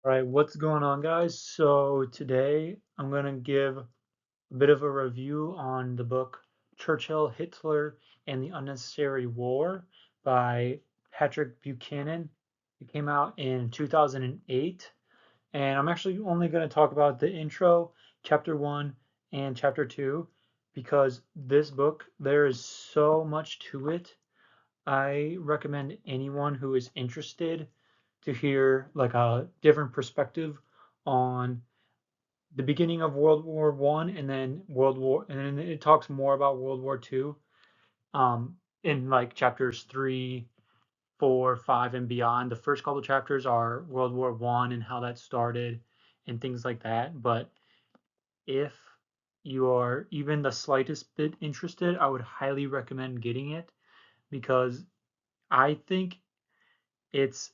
All right, what's going on, guys? So today I'm going to give a bit of a review on the book Churchill, Hitler, and the Unnecessary War by Patrick Buchanan. It came out in 2008, and I'm actually only going to talk about the intro, chapter 1 and chapter 2, because this book, there is so much to it. I recommend anyone who is interested to hear like a different perspective on the beginning of World War One and then and then it talks more about World War Two in like chapters 3, 4, 5, and beyond. The first couple chapters are World War One and how that started and things like that. But if you are even the slightest bit interested, I would highly recommend getting it because I think it's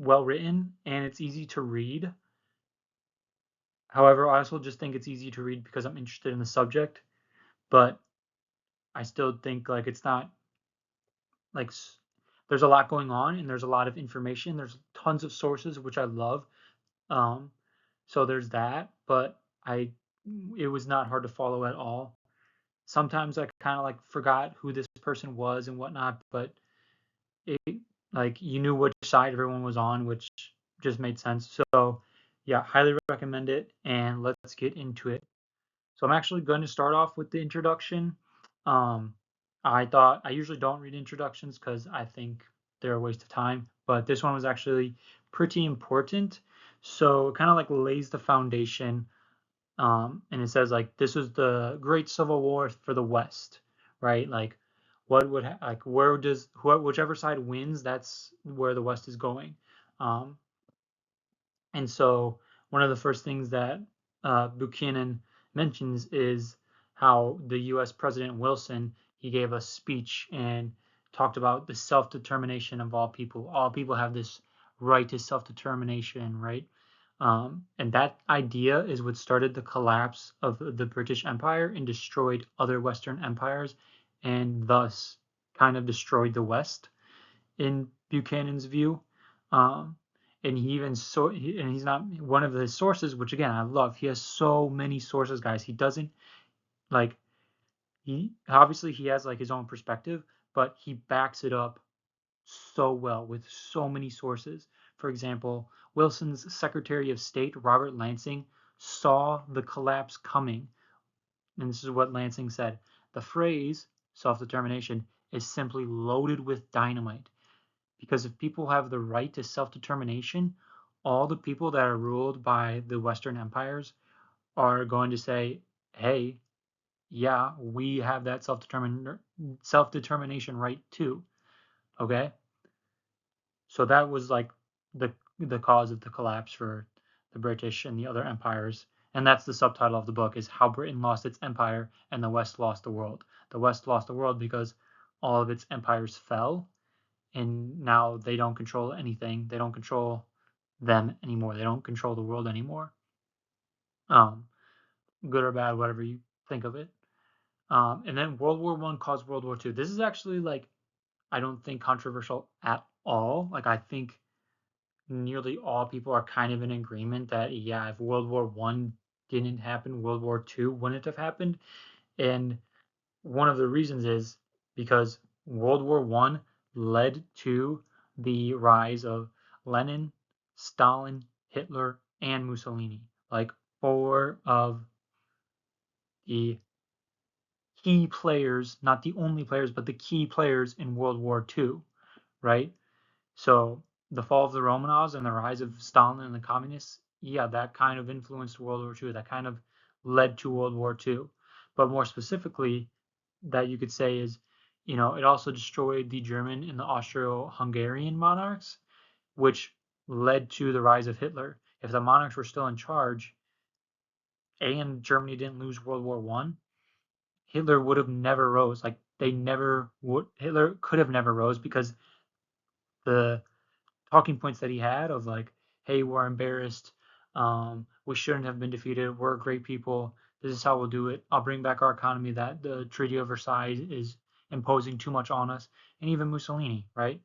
well written and it's easy to read. However, I also just think it's easy to read because I'm interested in the subject, but I still think like it's not like there's a lot going on and there's a lot of information. There's tons of sources which I love. Um, so there's that, but I it was not hard to follow at all. Sometimes I kind of like forgot who this person was and whatnot, but it like you knew which side everyone was on, which just made sense. So yeah, highly recommend it, and let's get into it. So I'm actually going to start off with the introduction. Um, I thought I usually don't read introductions because I think they're a waste of time, but this one was actually pretty important. So it kind of like lays the foundation, and it says like this was the Great Civil War for the West, right? Like what would like where does whichever side wins, that's where the West is going. Um, and so one of the first things that Buchanan mentions is how the U.S. President Wilson, he gave a speech and talked about the self-determination of all people. All people have this right to self-determination, right? And that idea is what started the collapse of the British Empire and destroyed other Western empires, and thus kind of destroyed the West in Buchanan's view. Um, and he even and he's not one of his sources, which again I love. He has so many sources, guys. He doesn't like he obviously he has like his own perspective, but he backs it up so well with so many sources. For example, Wilson's Secretary of State Robert Lansing saw the collapse coming, and this is what Lansing said: the phrase self-determination is simply loaded with dynamite. Because if people have the right to self-determination, all the people that are ruled by the Western empires are going to say, hey, yeah, we have that self-determination right too. Okay? So that was like the cause of the collapse for the British and the other empires. And that's the subtitle of the book, is How Britain Lost Its Empire and the West Lost the World. The West lost the world because all of its empires fell, and now they don't control anything. They don't control them anymore. They don't control the world anymore. Um, Good or bad, whatever you think of it. And then World War One caused World War Two. This is actually like I don't think controversial at all. Like I think nearly all people are kind of in agreement that yeah, if World War One didn't happen, World War Two wouldn't have happened. And one of the reasons is because World War One led to the rise of Lenin, Stalin, Hitler, and Mussolini. Like four of the key players, not the only players, but the key players in World War Two, right? So the fall of the Romanovs and the rise of Stalin and the communists, yeah, that kind of influenced World War II. That kind of led to World War II. But more specifically, that you could say is, it also destroyed the German and the Austro-Hungarian monarchs, which led to the rise of Hitler. If the monarchs were still in charge and Germany didn't lose World War One, Hitler would have never rose. Like they never would. Hitler could have never rose because the talking points that he had of like, hey, we're embarrassed. We shouldn't have been defeated. We're great people. This is how we'll do it. I'll bring back our economy. That the Treaty of Versailles is imposing too much on us. And even Mussolini, right?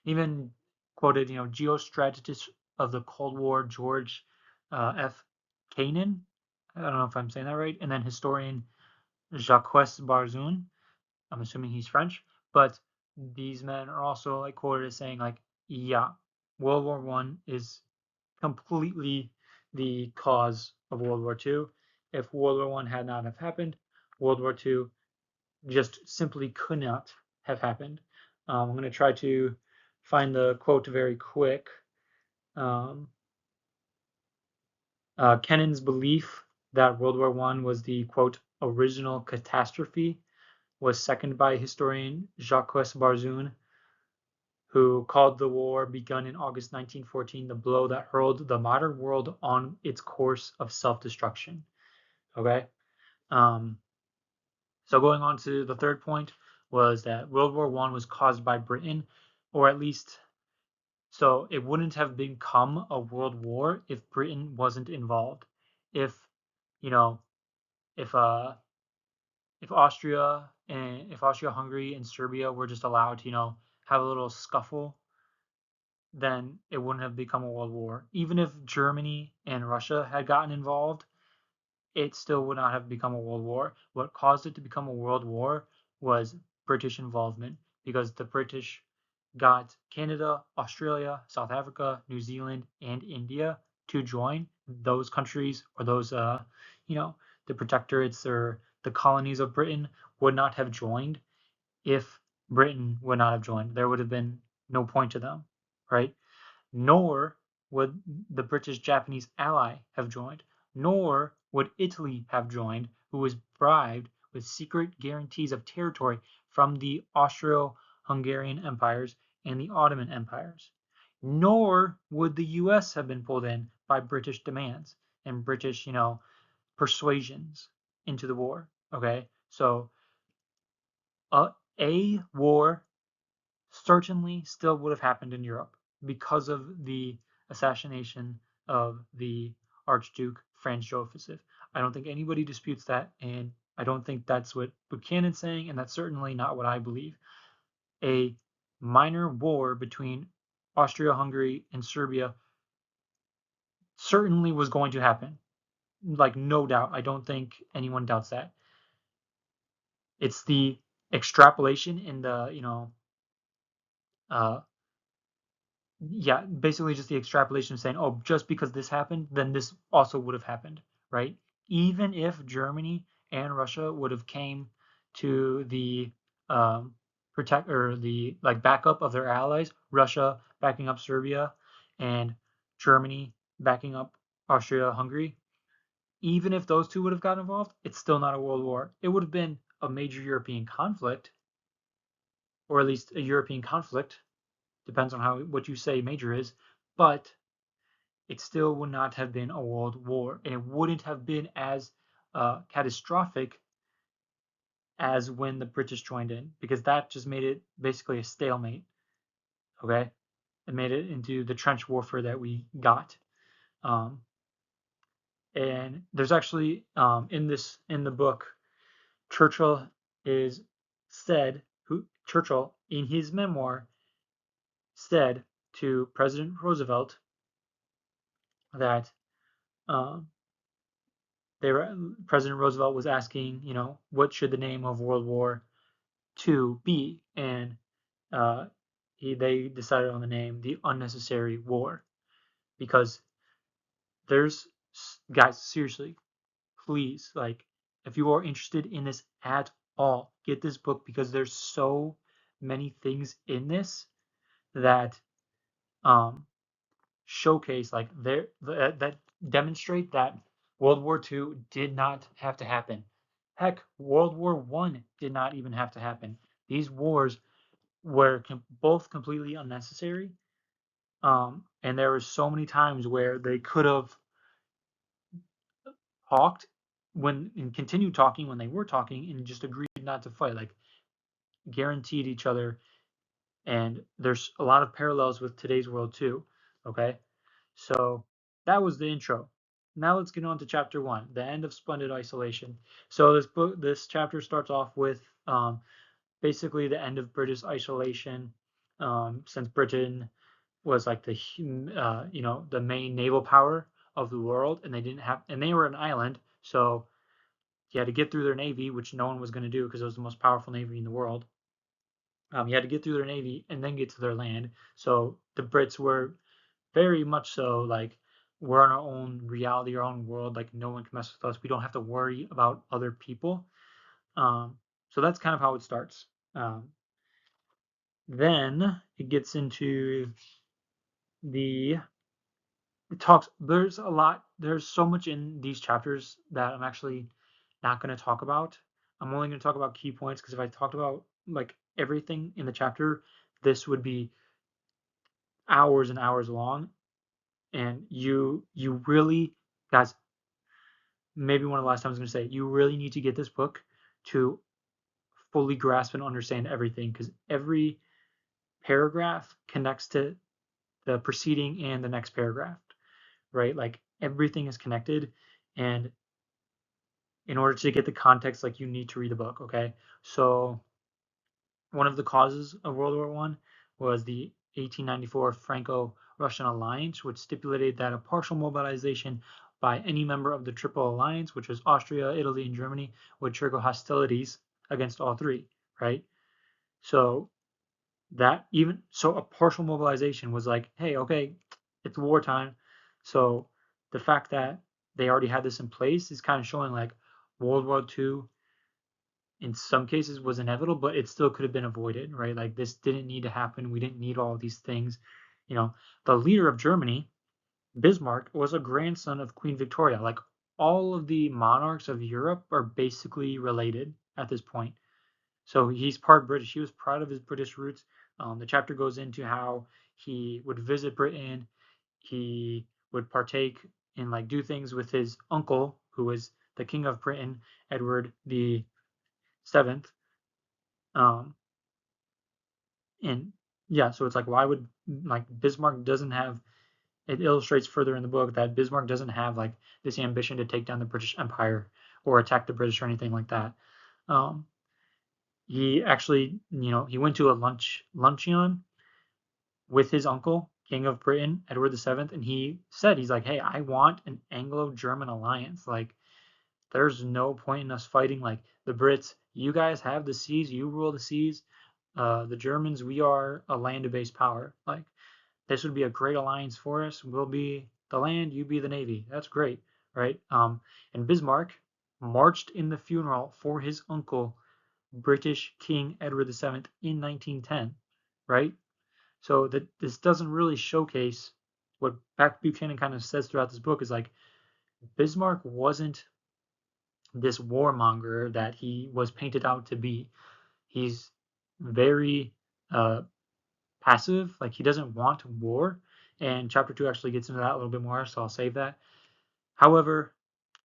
Even quoted, geostrategist of the Cold War, George F. Kanan. I don't know if I'm saying that right. And then historian Jacques Barzun. I'm assuming he's French. But these men are also like quoted as saying like, yeah, World War One is completely the cause of World War Two. If World War One had not have happened, World War Two just simply could not have happened. I'm going to try to find the quote very quick. Um, Kennan's belief that World War One was the quote original catastrophe was seconded by historian Jacques Barzun, who called the war begun in August 1914 the blow that hurled the modern world on its course of self-destruction. Okay. Um, so going on to the third point was that World War One was caused by Britain, or at least so it wouldn't have become a world war if Britain wasn't involved. If you know, if uh, if Austria-Hungary and Serbia were just allowed to have a little scuffle, then it wouldn't have become a world war. Even if Germany and Russia had gotten involved, it still would not have become a world war. What caused it to become a world war was British involvement, because the British got Canada, Australia, South Africa, New Zealand, and India to join. Those countries, or those you know the protectorates or the colonies of Britain, would not have joined if Britain would not have joined. There would have been no point to them, right? Nor would the British-Japanese ally have joined, nor would Italy have joined, who was bribed with secret guarantees of territory from the Austro-Hungarian empires and the Ottoman empires. Nor would the US have been pulled in by British demands and British, persuasions into the war. Okay, so a war certainly still would have happened in Europe because of the assassination of the Archduke Franz Joseph. I don't think anybody disputes that, and I don't think that's what Buchanan's saying, and that's certainly not what I believe. A minor war between Austria-Hungary and Serbia certainly was going to happen. Like, no doubt. I don't think anyone doubts that. It's the extrapolation in the, uh, yeah, basically just the extrapolation of saying, oh, just because this happened, then this also would have happened, right? Even if Germany and Russia would have came to the protect or the like backup of their allies, Russia backing up Serbia and Germany backing up Austria-Hungary, even if those two would have gotten involved, it's still not a world war. It would have been a major European conflict, or at least a European conflict, depends on what you say major is, but it still would not have been a world war, and it wouldn't have been as catastrophic as when the British joined in, because that just made it basically a stalemate. Okay, it made it into the trench warfare that we got. Um, and there's actually in the book, Churchill is said who Churchill in his memoir said to President Roosevelt that um, President Roosevelt was asking, what should the name of World War II be, and uh, they decided on the name the unnecessary war, because there's guys, seriously, please, like, if you are interested in this at all, get this book, because there's so many things in this that um showcase like that demonstrate that World War II did not have to happen. Heck, World War One did not even have to happen. These wars were both completely unnecessary. And there were so many times where they could have talked and continued talking when they were talking and just agreed not to fight, like guaranteed each other. And there's a lot of parallels with today's world too. Okay, so that was the intro. Now let's get on to chapter one, the end of splendid isolation. So this chapter starts off with basically the end of British isolation, since Britain was like the the main naval power of the world, and they were an island, so you had to get through their navy, which no one was going to do because it was the most powerful navy in the world. You had to get through their navy and then get to their land. So the Brits were very much so like, we're in our own reality, our own world. Like, no one can mess with us. We don't have to worry about other people. So that's kind of how it starts. Then it gets into the it talks. There's so much in these chapters that I'm actually not going to talk about. I'm only going to talk about key points, because if I talked about like everything in the chapter, this would be hours and hours long. And you really, guys, maybe one of the last times I'm going to say, you really need to get this book to fully grasp and understand everything, because every paragraph connects to the preceding and the next paragraph, right? Like, everything is connected, and in order to get the context, like, you need to read the book, okay? So one of the causes of World War One was the 1894 Franco-Russian alliance, which stipulated that a partial mobilization by any member of the Triple Alliance, which was Austria, Italy, and Germany, would trigger hostilities against all three, right? So a partial mobilization was like, hey, okay, it's wartime. So the fact that they already had this in place is kind of showing like World War II in some cases was inevitable, but it still could have been avoided, right? Like, this didn't need to happen. We didn't need all of these things. You know, the leader of Germany, Bismarck, was a grandson of Queen Victoria. Like, all of the monarchs of Europe are basically related at this point. So he's part British. He was proud of his British roots. The chapter goes into how he would visit Britain. He would partake in, like, do things with his uncle, who was the King of Britain, Edward the Seventh. Um, and yeah, so it's like, why would, like, Bismarck doesn't have, it illustrates further in the book that Bismarck doesn't have like this ambition to take down the British Empire or attack the British or anything like that. Um, he actually, he went to a luncheon with his uncle, King of Britain, Edward VII, and he's like, hey, I want an Anglo-German alliance. Like, there's no point in us fighting. Like, the Brits, you guys have the seas, you rule the seas. The Germans, we are a land-based power. Like, this would be a great alliance for us. We'll be the land, you be the navy. That's great, right? And Bismarck marched in the funeral for his uncle, British King Edward VII, in 1910, right? So that this doesn't really showcase what Buchanan kind of says throughout this book is like, Bismarck wasn't this warmonger that he was painted out to be. He's very passive, like, he doesn't want war. And chapter 2 actually gets into that a little bit more, so I'll save that. However,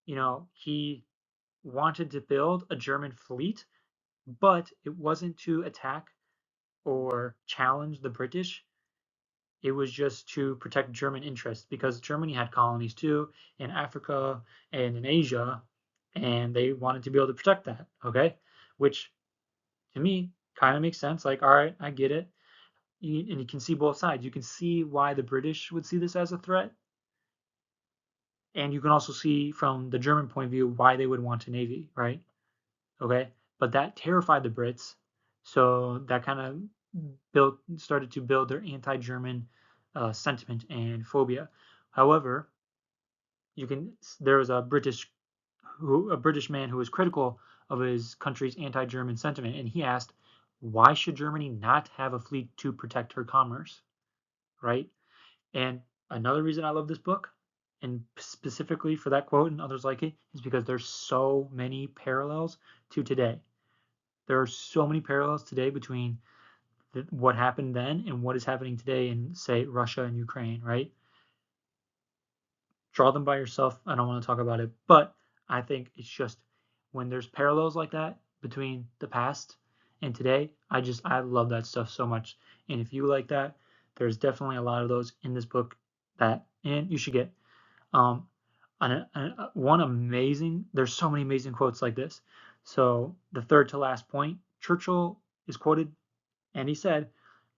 he wanted to build a German fleet, but it wasn't to attack or challenge the British. It was just to protect German interests, because Germany had colonies too in Africa and in Asia, and they wanted to be able to protect that, okay? Which to me kind of makes sense. Like, all right, I get it. And you can see both sides. You can see why the British would see this as a threat, and you can also see from the German point of view why they would want a navy, right? Okay, but that terrified the Brits, so that kind of started to build their anti-German sentiment and phobia. However, there was a British man who was critical of his country's anti-German sentiment, and he asked, why should Germany not have a fleet to protect her commerce, right? And another reason I love this book, and specifically for that quote and others like it, is because there's so many parallels to today. There are so many parallels today between what happened then and what is happening today in, say, Russia and Ukraine, right? Draw them by yourself. I don't want to talk about it, but I think it's just, when there's parallels like that between the past and today, I love that stuff so much. And if you like that, there's definitely a lot of those in this book and you should get. Um, one amazing, there's so many amazing quotes like this. So the third to last point, Churchill is quoted, and he said,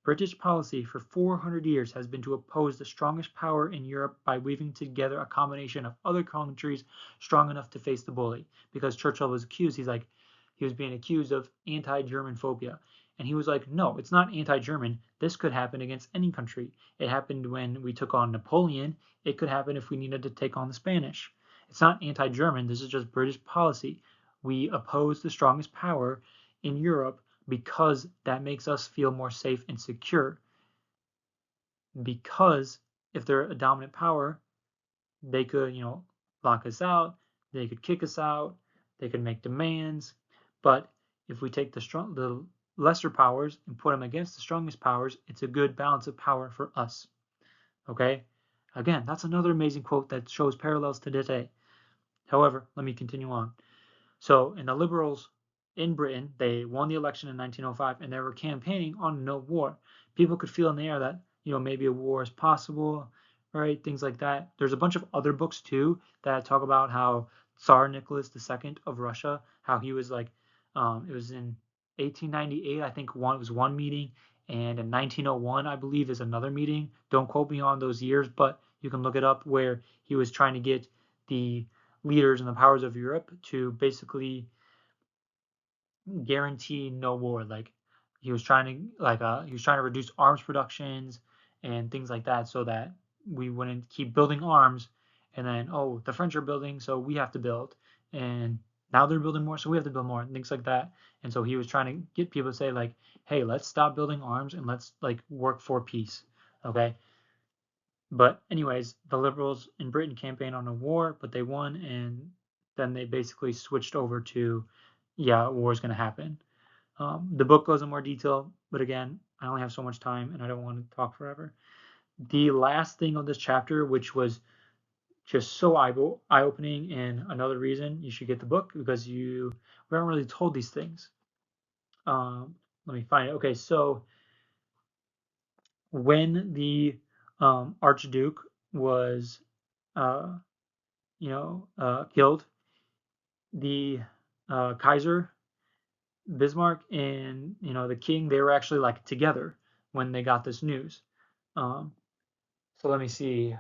British policy for 400 years has been to oppose the strongest power in Europe by weaving together a combination of other countries strong enough to face the bully. Because Churchill was accused, he was being accused of anti-German phobia. And he was like, no, it's not anti-German. This could happen against any country. It happened when we took on Napoleon. It could happen if we needed to take on the Spanish. It's not anti-German. This is just British policy. We oppose the strongest power in Europe because that makes us feel more safe and secure. Because if they're a dominant power, they could, lock us out, they could kick us out, they could make demands. But if we take the lesser powers and put them against the strongest powers, it's a good balance of power for us. Okay? Again, that's another amazing quote that shows parallels to today. However, let me continue on. So, in the Liberals in Britain, they won the election in 1905 and they were campaigning on no war. People could feel in the air that, maybe a war is possible, right? Things like that. There's a bunch of other books too that talk about how Tsar Nicholas II of Russia, how he was like, it was in 1898, I think was one meeting, and in 1901, I believe, is another meeting. Don't quote me on those years, but you can look it up where he was trying to get the leaders and the powers of Europe to basically guarantee no war. Like he was trying to reduce arms productions and things like that so that we wouldn't keep building arms and then the French are building so we have to build and now they're building more so we have to build more and things like that. And so he was trying to get people to say like, hey, let's stop building arms and let's like work for peace. Okay. But anyways, the Liberals in Britain campaigned on a war, but they won, and then they basically switched over to, yeah, war is going to happen. The book goes in more detail, but again, I only have so much time, and I don't want to talk forever. The last thing of this chapter, which was just so eye-opening, and another reason you should get the book because we aren't really told these things. Let me find it. Okay, so when the Archduke was uh, killed. The Kaiser, Bismarck, and the king, they were actually like together when they got this news. Um, so let me see.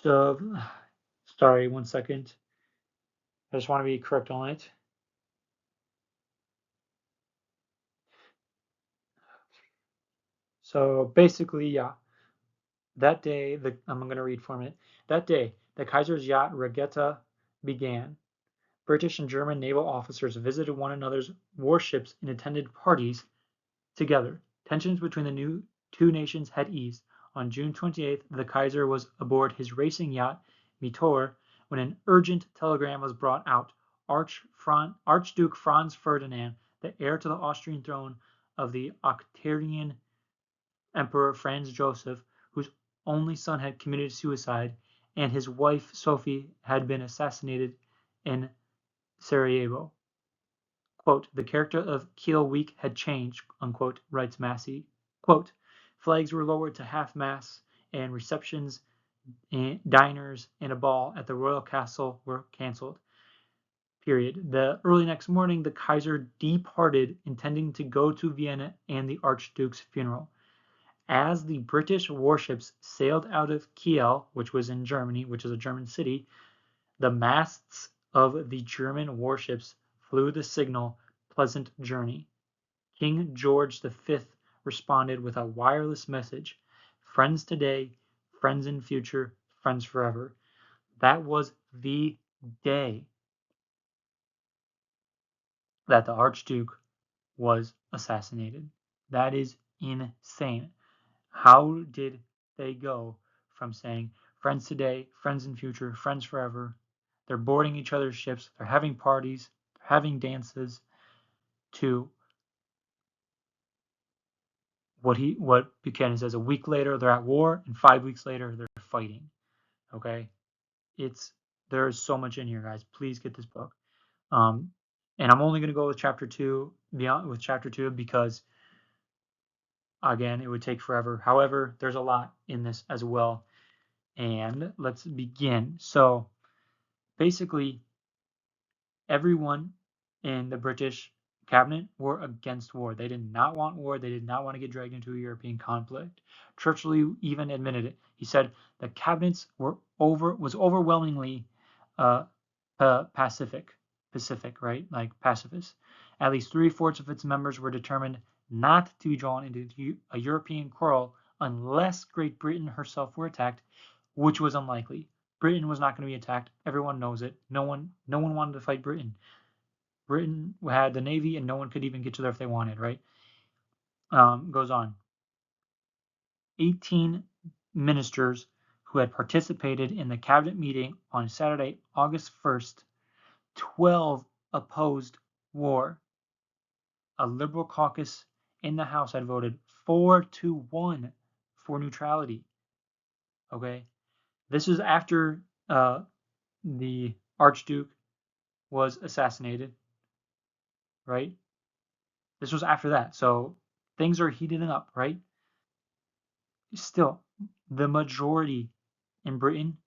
So, sorry, 1 second. I just want to be correct on it. So basically, yeah, that day, I'm going to read from it. That day, the Kaiser's yacht regatta began. British and German naval officers visited one another's warships and attended parties together. Tensions between the two nations had eased. On June 28th, the Kaiser was aboard his racing yacht Meteor when an urgent telegram was brought out. Archduke Franz Ferdinand, the heir to the Austrian throne of the Octavian Emperor Franz Joseph, whose only son had committed suicide, and his wife Sophie had been assassinated in Sarajevo. Quote, the character of Kiel Week had changed, unquote, writes Massey. Quote, flags were lowered to half-masts and receptions, and diners, and a ball at the royal castle were cancelled. Period. The early next morning, the Kaiser departed, intending to go to Vienna and the Archduke's funeral. As the British warships sailed out of Kiel, which was in Germany, which is a German city, the masts of the German warships flew the signal, pleasant journey. King George V responded with a wireless message, friends today, friends in future, friends forever. That was the day that the Archduke was assassinated. That is insane. How did they go from saying friends today, friends in future, friends forever? They're boarding each other's ships, they're having parties, they're having dances, to what Buchanan says a week later they're at war and 5 weeks later they're fighting. Okay, it's there's so much in here, guys. Please get this book. Um, and I'm only going to go with chapter two, beyond with chapter two, because again it would take forever. However, there's a lot in this as well. And let's begin. So basically, everyone in the British cabinet were against war. They did not want war. They did not want to get dragged into a European conflict. Churchill even admitted it. He said the cabinets was overwhelmingly uh, Pacific, right? Like pacifists. At least three-fourths of its members were determined not to be drawn into a European quarrel unless Great Britain herself were attacked, which was unlikely. Britain was not going to be attacked. Everyone knows it. No one wanted to fight Britain. Britain had the navy, and no one could even get to there if they wanted, right? Goes on. 18 ministers who had participated in the cabinet meeting on Saturday, August 1st, 12 opposed war. A liberal caucus in the House had voted 4-1 for neutrality. Okay, this was after the Archduke was assassinated, right? This was after that, so things are heating up, right? Still, the majority in Britain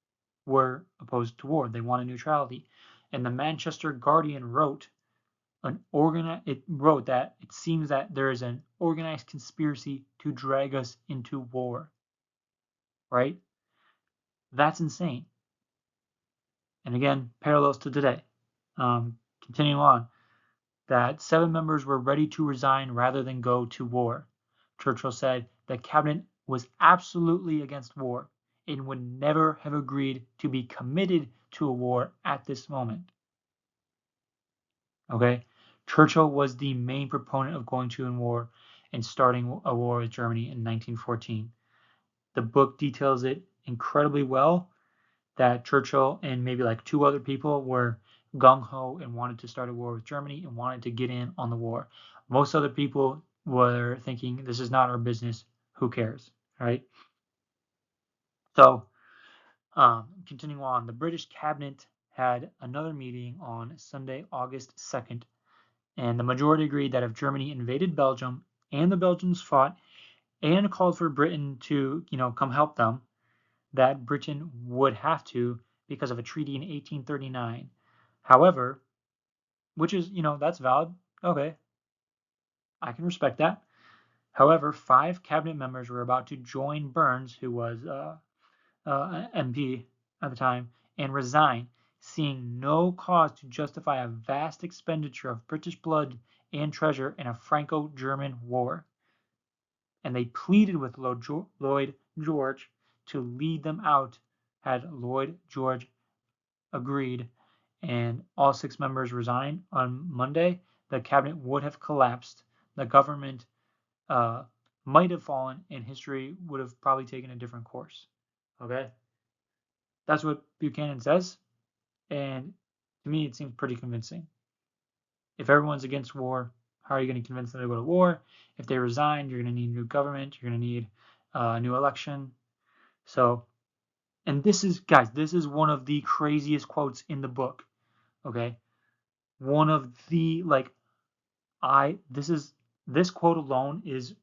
were opposed to war. They wanted neutrality, and the Manchester Guardian wrote that it seems that there is an organized conspiracy to drag us into war. Right? That's insane. And again, parallels to today. Continuing on, that 7 members were ready to resign rather than go to war. Churchill said the cabinet was absolutely against war and would never have agreed to be committed to a war at this moment. Okay? Churchill was the main proponent of going to war and starting a war with Germany in 1914. The book details it incredibly well, that Churchill and maybe like 2 other people were gung-ho and wanted to start a war with Germany and wanted to get in on the war. Most other people were thinking, this is not our business, who cares, right? So, continuing on, the British cabinet had another meeting on Sunday, August 2nd, and the majority agreed that if Germany invaded Belgium and the Belgians fought and called for Britain to, come help them, that Britain would have to because of a treaty in 1839. However, which is, that's valid. Okay, I can respect that. However, 5 cabinet members were about to join Burns, who was MP at the time, and resign, seeing no cause to justify a vast expenditure of British blood and treasure in a Franco-German war. And they pleaded with Lloyd George to lead them out. Had Lloyd George agreed and all 6 members resigned on Monday, the cabinet would have collapsed. The government might have fallen, and history would have probably taken a different course. Okay? That's what Buchanan says, and to me, it seems pretty convincing. If everyone's against war, how are you going to convince them to go to war? If they resign, you're going to need a new government, you're going to need a new election. So, and this is, guys, this is one of the craziest quotes in the book. Okay? One of the, like, this quote alone is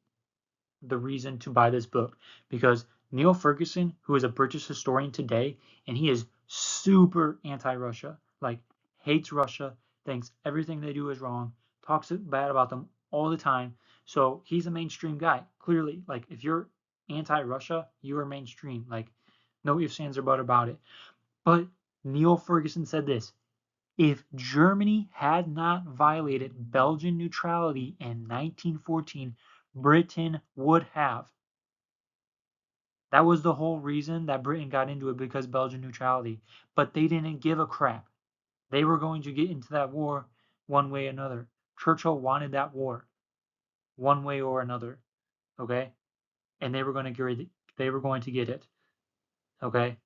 the reason to buy this book, because Neil Ferguson, who is a British historian today, and he is super anti-Russia, like hates Russia, thinks everything they do is wrong, talks bad about them all the time. So he's a mainstream guy. Clearly, like if you're anti-Russia, you are mainstream. Like no ifs, ands, or buts about it. But Neil Ferguson said this: if Germany had not violated Belgian neutrality in 1914, Britain would have. That was the whole reason that Britain got into it, because Belgian neutrality. But they didn't give a crap. They were going to get into that war one way or another. Churchill wanted that war one way or another. Okay? And they were going to get it. Okay?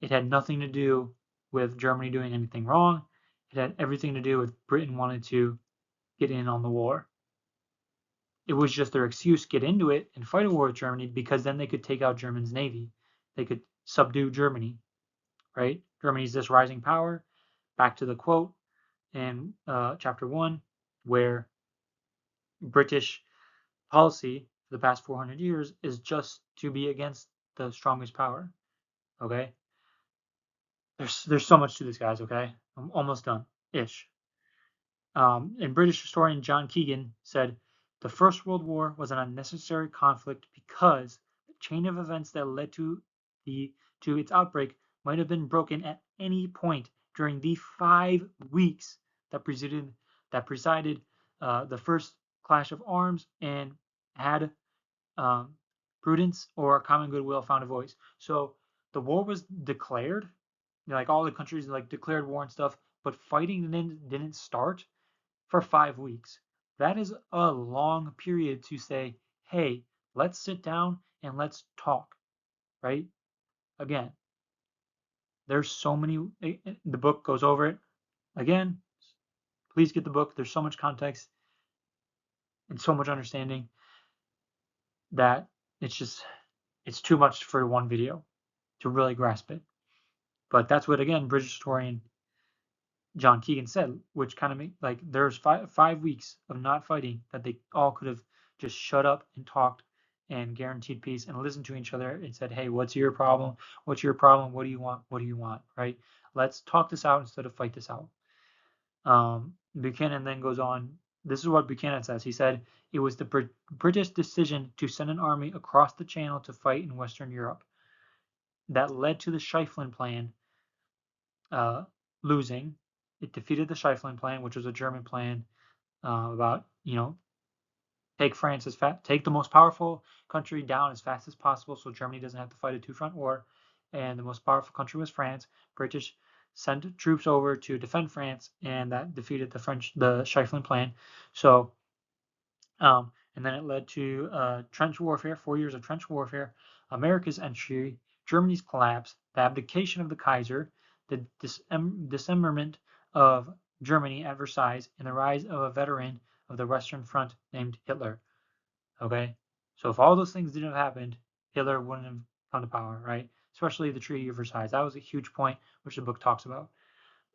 It had nothing to do with Germany doing anything wrong. It had everything to do with Britain wanting to get in on the war. It was just their excuse to get into it and fight a war with Germany, because then they could take out Germany's navy. They could subdue Germany, right? Germany's this rising power. Back to the quote in chapter 1, where British policy for the past 400 years is just to be against the strongest power. Okay? There's so much to this, guys, okay? I'm almost done ish. And British historian John Keegan said, the First World War was an unnecessary conflict because the chain of events that led the to its outbreak might have been broken at any point during the 5 weeks that presided the first clash of arms, and had um, prudence or common goodwill found a voice. So the war was declared, like all the countries like declared war and stuff, but fighting didn't start for 5 weeks. That is a long period to say, hey, let's sit down and let's talk, right? Again, there's so many, the book goes over it. Again, please get the book. There's so much context and so much understanding that it's just, it's too much for one video to really grasp it. But that's what, again, British historian John Keegan said, which kind of made like there's five weeks of not fighting that they all could have just shut up and talked and guaranteed peace and listened to each other and said, hey, what's your problem? What's your problem? What do you want? What do you want? Right? Let's talk this out instead of fight this out. Buchanan then goes on. This is what Buchanan says. He said it was the British decision to send an army across the Channel to fight in Western Europe that led to the Schlieffen Plan uh, losing. It defeated the Schlieffen Plan, which was a German plan about take France take the most powerful country down as fast as possible, so Germany doesn't have to fight a two-front war. And the most powerful country was France. British sent troops over to defend France, and that defeated the Schlieffen Plan. So and then it led to trench warfare, 4 years of trench warfare, America's entry, Germany's collapse, the abdication of the Kaiser, the dismemberment of Germany at Versailles, and the rise of a veteran of the Western Front named Hitler. Okay? So if all those things didn't have happened, Hitler wouldn't have come to power, right? Especially the Treaty of Versailles. That was a huge point, which the book talks about.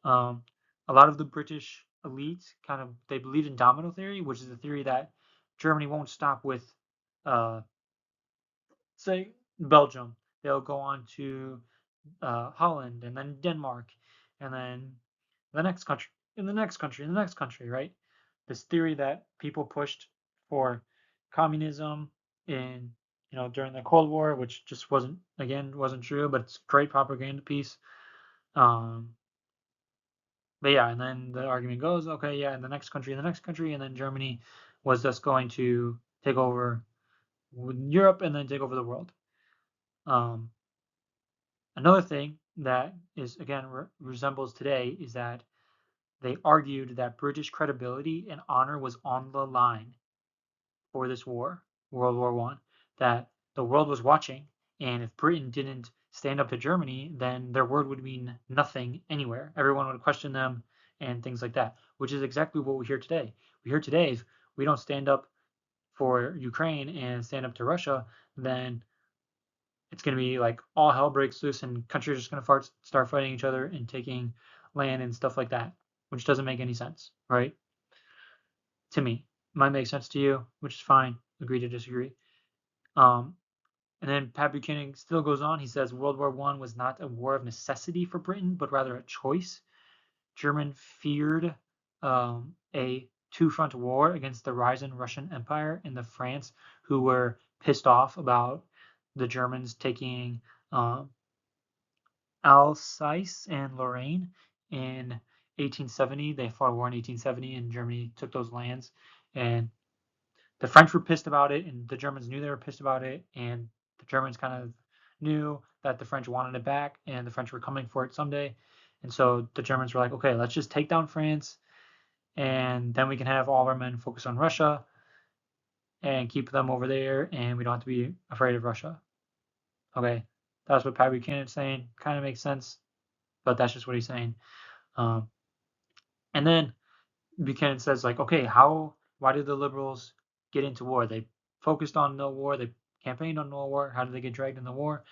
Um, a lot of the British elites they believed in domino theory, which is the theory that Germany won't stop with, uh, say, Belgium. They'll go on to Holland and then Denmark, and then the next country, and the next country, and the next country, right? This theory that people pushed for communism in during the Cold War, which just wasn't true, but it's great propaganda piece. Um, But yeah, and then the argument goes, okay, yeah, in the next country, in the next country, and then Germany was just going to take over Europe and then take over the world. Um, Another thing that is again resembles today is that they argued that British credibility and honor was on the line for this war, World War One, that the world was watching, and if Britain didn't stand up to Germany, then their word would mean nothing anywhere. Everyone would question them and things like that, which is exactly what we hear today. We hear today if we don't stand up for Ukraine and stand up to Russia, then it's going to be like all hell breaks loose and countries are just going to start fighting each other and taking land and stuff like that, which doesn't make any sense, right? To me, might make sense to you, which is fine. Agree to disagree. Um, And then Pat Buchanan still goes on. He says World War I was not a war of necessity for Britain, but rather a choice. German feared a two-front war against the rising Russian Empire and the France, who were pissed off about the Germans taking um, Alsace and Lorraine in 1870. They fought a war in 1870, and Germany took those lands. And the French were pissed about it, and the Germans knew they were pissed about it, and the Germans kind of knew that the French wanted it back, and the French were coming for it someday. And so the Germans were like, okay, let's just take down France, and then we can have all of our men focus on Russia and keep them over there, and we don't have to be afraid of Russia. Okay, that's what Pat Buchanan's saying. Kind of makes sense, but that's just what he's saying. Um, and then Buchanan says like, okay, why did the liberals get into war? They focused on no war. They campaigned on no war. How did they get dragged in the war?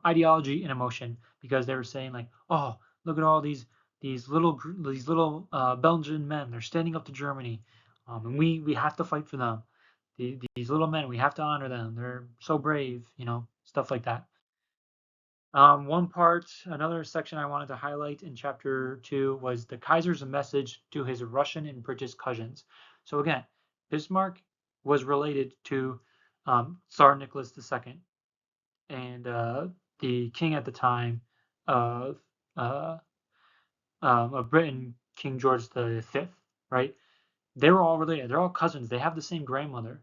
Ideology and emotion, because they were saying like, oh, look at all these little Belgian men. They're standing up to Germany, and we have to fight for them. These little men, we have to honor them. They're so brave, stuff like that. Another section I wanted to highlight in chapter 2 was the Kaiser's message to his Russian and British cousins. So again, Bismarck was related to Tsar Nicholas II and the king at the time of uh, of Britain, King George V, right? They were all related. They're all cousins. They have the same grandmother,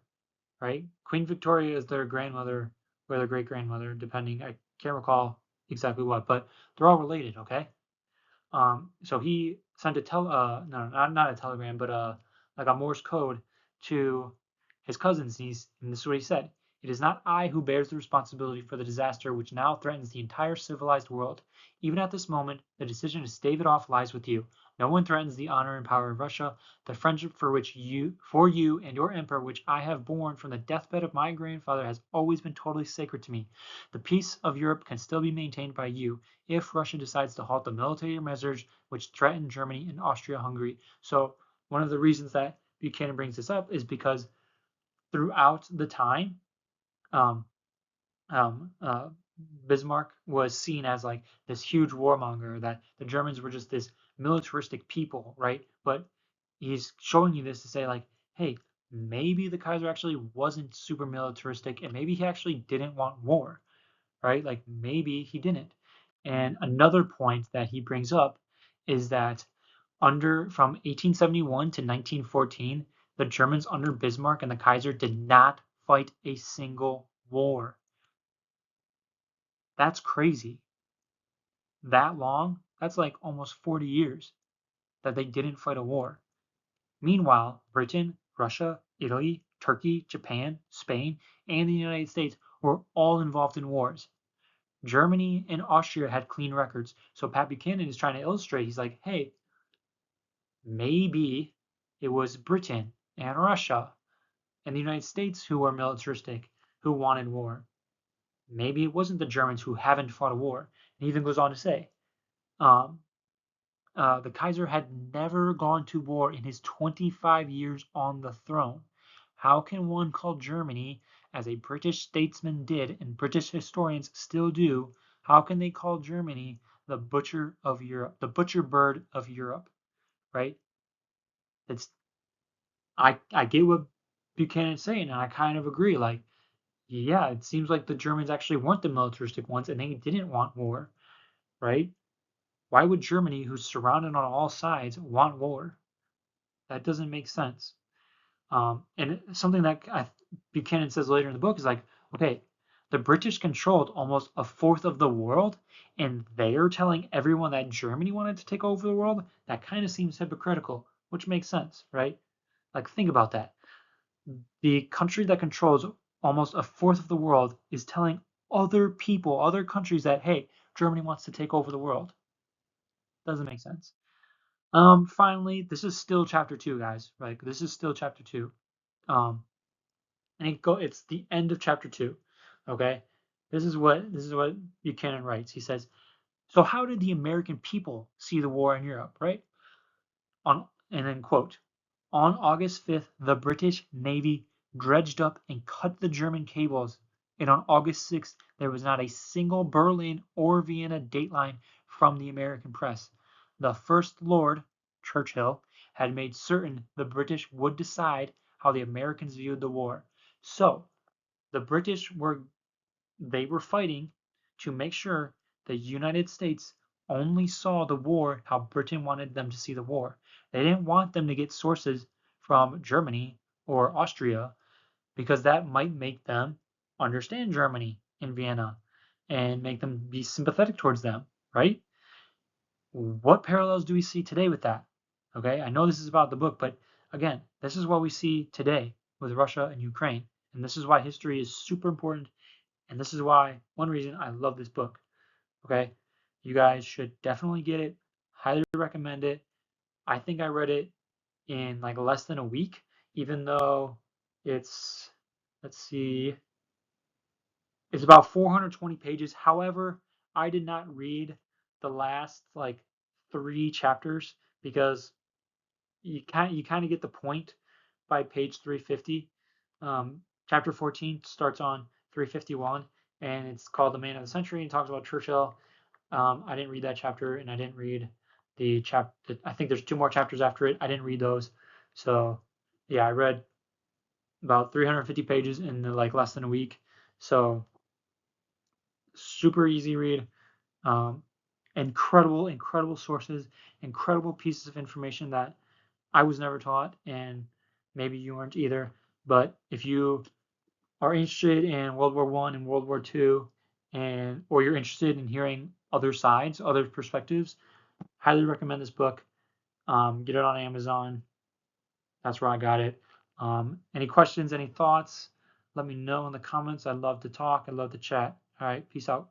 right? Queen Victoria is their grandmother or their great grandmother, depending. I can't recall exactly what, but they're all related. Okay. So he sent a no, not a telegram, but like a Morse code to his cousins. And this is what he said: "It is not I who bears the responsibility for the disaster which now threatens the entire civilized world. Even at this moment, the decision to stave it off lies with you. No one threatens the honor and power of Russia. The friendship for you and your emperor, which I have borne from the deathbed of my grandfather, has always been totally sacred to me. The peace of Europe can still be maintained by you if Russia decides to halt the military measures which threaten Germany and Austria-Hungary." So one of the reasons that Buchanan brings this up is because throughout the time, um, um, uh, Bismarck was seen as like this huge warmonger, that the Germans were just this militaristic people, right? But he's showing you this to say like, hey, maybe the Kaiser actually wasn't super militaristic, and maybe he actually didn't want war, right? Like maybe he didn't. And another point that he brings up is that from 1871 to 1914, the Germans under Bismarck and the Kaiser did not fight a single war. That's crazy. That long? That's like almost 40 years that they didn't fight a war. Meanwhile, Britain, Russia, Italy, Turkey, Japan, Spain, and the United States were all involved in wars. Germany and Austria had clean records. So Pat Buchanan is trying to illustrate, he's like, hey, maybe it was Britain and Russia and the United States who were militaristic, who wanted war. Maybe it wasn't the Germans who haven't fought a war. And he even goes on to say, um, the Kaiser had never gone to war in his 25 years on the throne. How can one call Germany, as a British statesman did and British historians still do, how can they call Germany the butcher of Europe, the butcher bird of Europe, right? It's I get what Buchanan's saying, and I kind of agree. Like, yeah, it seems like the Germans actually weren't the militaristic ones, and they didn't want war, right? Why would Germany, who's surrounded on all sides, want war? That doesn't make sense. And something that Buchanan says later in the book is like, okay, the British controlled almost a fourth of the world, and they're telling everyone that Germany wanted to take over the world. That kind of seems hypocritical, which makes sense, right? Like, think about that. The country that controls almost a fourth of the world is telling other people, other countries that, hey, Germany wants to take over the world. Doesn't make sense. Finally, this is still chapter 2, guys. Right? This is still chapter 2. Um, and it's the end of chapter 2. Okay? This is what Buchanan writes. He says, "So how did the American people see the war in Europe, right?" And then quote, "On August 5th, the British Navy dredged up and cut the German cables, and on August 6th there was not a single Berlin or Vienna dateline from the American press. The First Lord, Churchill, had made certain the British would decide how the Americans viewed the war. So the British were fighting to make sure the United States only saw the war how Britain wanted them to see the war. They didn't want them to get sources from Germany or Austria because that might make them understand Germany in Vienna and make them be sympathetic towards them, right? What parallels do we see today with that? Okay, I know this is about the book, but again, this is what we see today with Russia and Ukraine. And this is why history is super important. And this is why, one reason I love this book. Okay, you guys should definitely get it. Highly recommend it. I think I read it in like less than a week, even though it's, let's see, it's about 420 pages. However, I did not read the last like 3 chapters because you kind of get the point by page 350. Chapter 14 starts on 351, and it's called The Man of the Century. It talks about Churchill. I didn't read that chapter, and I didn't read the chapter. I think there's 2 more chapters after it. I didn't read those. So yeah, I read about 350 pages in like less than a week. So super easy read. Um, incredible sources, incredible pieces of information that I was never taught, and maybe you weren't either. But if you are interested in World War I and World War II, and or you're interested in hearing other sides, other perspectives, highly recommend this book. Get it on Amazon. That's where I got it. Any questions, any thoughts? Let me know in the comments. I'd love to talk. I'd love to chat. All right, peace out.